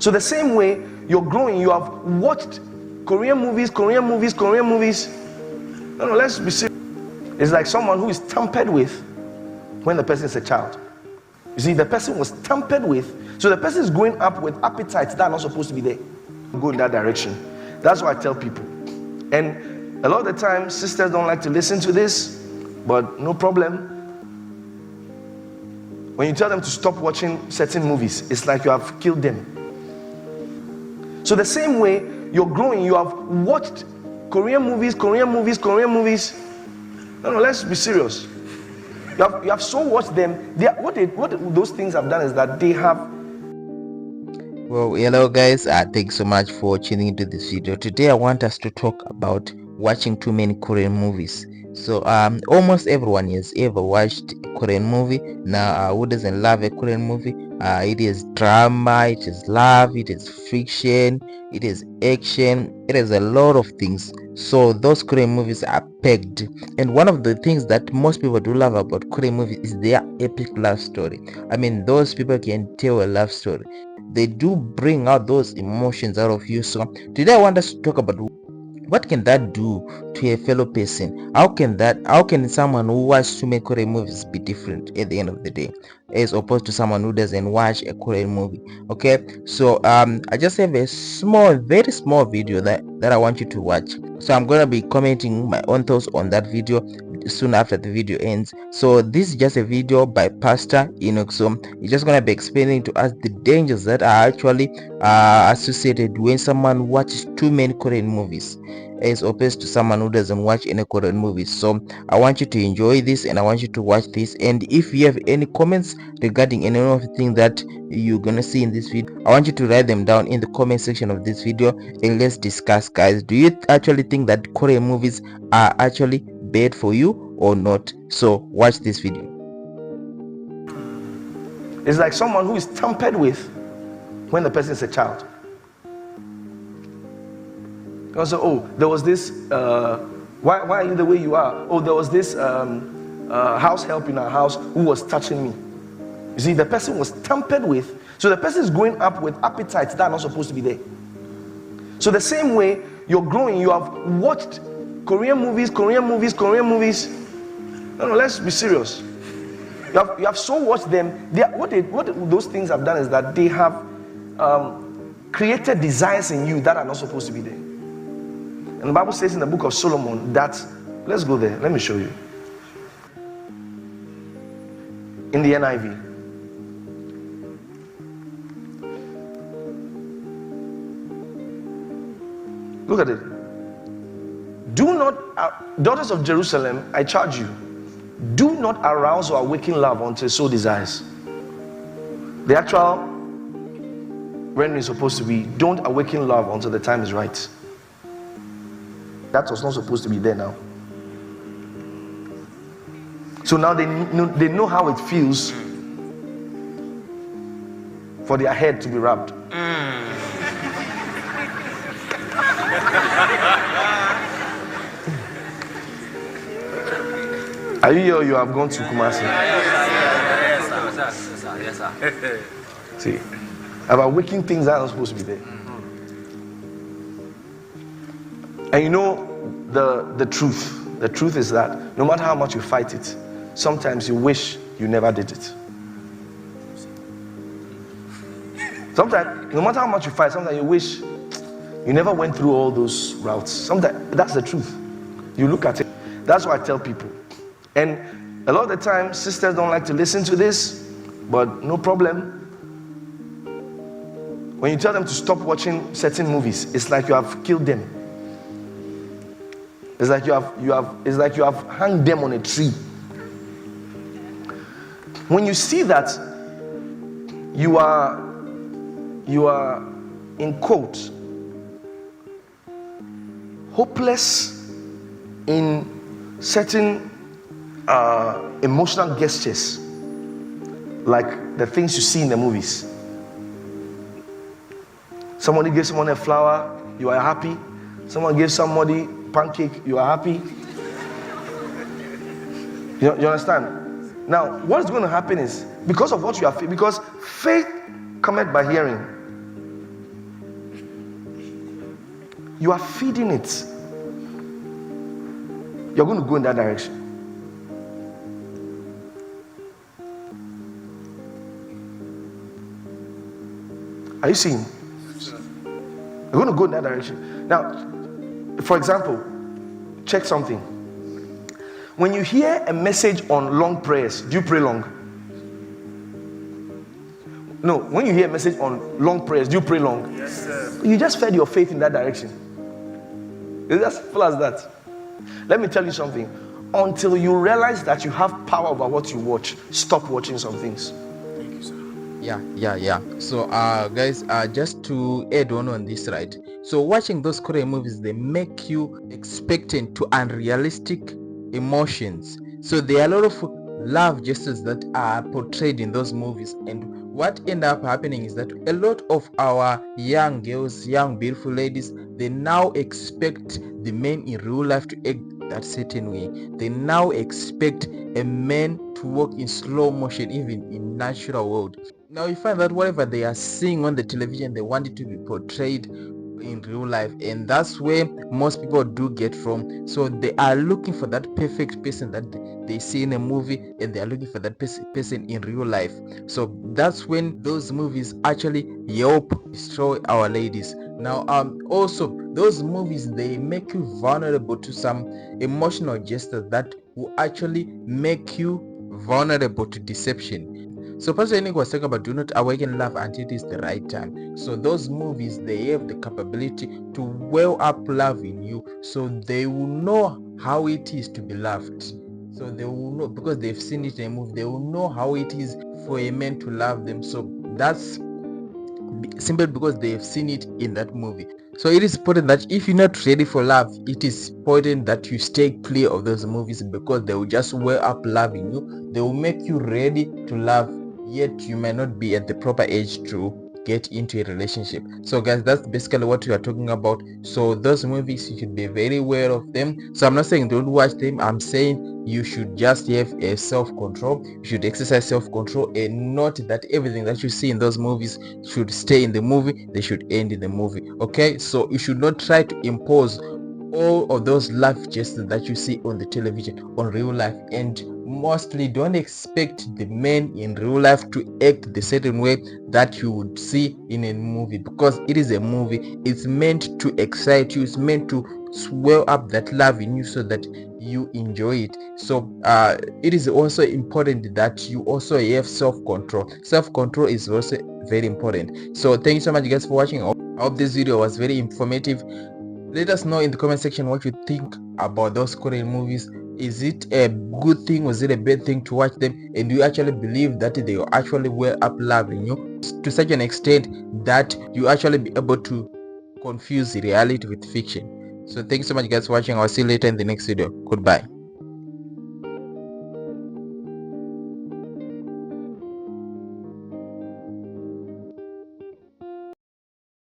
So the same way you're growing, you have watched Korean movies. No, let's be serious. It's like someone who is tampered with when the person is a child. You see, the person was tampered with, so the person is growing up with appetites that are not supposed to be there. Go in that direction. That's what I tell people. And a lot of the time, sisters don't like to listen to this, but no problem. When you tell them to stop watching certain movies, it's like you have killed them. So the same way you're growing, you have watched Korean movies. No, let's be serious. You have so watched them. What those things have done is that they have. Well, hello guys, thanks so much for tuning into this video. Today I want us to talk about watching too many Korean movies. So almost everyone has ever watched a Korean movie. Now who doesn't love a Korean movie? It is drama, it is love, it is fiction, it is action, it is a lot of things. So those Korean movies are packed, and one of the things that most people do love about Korean movies is their epic love story. I mean, those people can tell a love story. They do bring out those emotions out of you. So today I want us to talk about what can that do to a fellow person. How can someone who watches too many Korean movies be different at the end of the day as opposed to someone who doesn't watch a Korean movie? Okay, so I just have a very small video that I want you to watch. So I'm gonna be commenting my own thoughts on that video soon after the video ends. So this is just a video by Pastor Enoch. So he's just gonna be explaining to us the dangers that are actually associated when someone watches too many Korean movies as opposed to someone who doesn't watch any Korean movies. So I want you to enjoy this and I want you to watch this, and if you have any comments regarding any of the things that you're gonna see in this video, I want you to write them down in the comment section of this video and let's discuss. Guys, do you actually think that Korean movies are actually bad for you or not? So watch this video. It's like someone who is tampered with when the person is a child. Also, oh, there was this, why are you the way you are? Oh, there was this house help in our house who was touching me. You see, the person was tampered with, so the person is growing up with appetites that are not supposed to be there. So the same way you're growing, you have watched Korean movies. No, let's be serious. You have so watched them. What those things have done is that they have created desires in you that are not supposed to be there. And the Bible says in the book of Solomon that, let's go there, let me show you. In the NIV. Look at it. Do not, daughters of Jerusalem, I charge you, do not arouse or awaken love until so desires. The actual rendering is supposed to be, don't awaken love until the time is right. That was not supposed to be there now. So now they know how it feels for their head to be wrapped. Are you here or you have gone to Kumasi? Yes, sir. See, about waking things that are not supposed to be there. And you know the truth is that no matter how much you fight it, sometimes you wish you never did it. Sometimes, no matter how much you fight, sometimes you wish you never went through all those routes. Sometimes that's the truth. You look at it. That's what I tell people. And a lot of the time, sisters don't like to listen to this, but no problem. When you tell them to stop watching certain movies, it's like you have killed them. It's like you have hung them on a tree. When you see that you are in quote hopeless in certain emotional gestures, like the things you see in the movies. Somebody gives someone a flower, you are happy. Someone gives somebody pancake, you are happy. You understand? Now, what is going to happen is, because of what you are, because faith cometh by hearing, You are feeding it. You're going to go in that direction. Are you seeing? You're going to go in that direction. Now, for example, check something. When you hear a message on long prayers, do you pray long? No, when you hear a message on long prayers, do you pray long? Yes, sir. You just fed your faith in that direction. It's as simple as that. Let me tell you something. Until you realize that you have power over what you watch, stop watching some things. Thank you, sir. Yeah. So guys, just to add on this, right? So watching those Korean movies, they make you expectant to unrealistic emotions. So there are a lot of love gestures that are portrayed in those movies, and what end up happening is that a lot of our young girls, young beautiful ladies, they now expect the men in real life to act that certain way. They now expect a man to walk in slow motion, even in natural world. Now you find that whatever they are seeing on the television, they want it to be portrayed in real life, and that's where most people do get from. So they are looking for that perfect person that they see in a movie, and they are looking for that person in real life. So that's when those movies actually help destroy our ladies. Now also those movies, they make you vulnerable to some emotional gestures that will actually make you vulnerable to deception. So Pastor Enoch was talking about do not awaken love until it is the right time. So those movies, they have the capability to well up love in you, so they will know how it is to be loved. So they will know, because they've seen it in a movie, they will know how it is for a man to love them. So that's simply because they've seen it in that movie. So it is important that if you're not ready for love, it is important that you stay clear of those movies, because they will just wear up love in you. They will make you ready to love, yet you might not be at the proper age to get into a relationship. So guys, that's basically what we are talking about. So those movies, you should be very aware of them. So I'm not saying don't watch them, I'm saying you should just have a self-control. You should exercise self-control, and note that everything that you see in those movies should stay in the movie, they should end in the movie. Okay, so you should not try to impose all of those life gestures that you see on the television on real life, and mostly don't expect the men in real life to act the certain way that you would see in a movie, because it is a movie. It's meant to excite you, it's meant to swell up that love in you so that you enjoy it. So it is also important that you also have self-control. Self-control is also very important. So thank you so much guys for watching. I hope this video was very informative. Let us know in the comment section what you think about those Korean movies. Is it a good thing? Was it a bad thing to watch them? And do you actually believe that they will actually wear up love in you to such an extent that you actually be able to confuse reality with fiction? So thank you so much guys for watching. I'll see you later in the next video. Goodbye.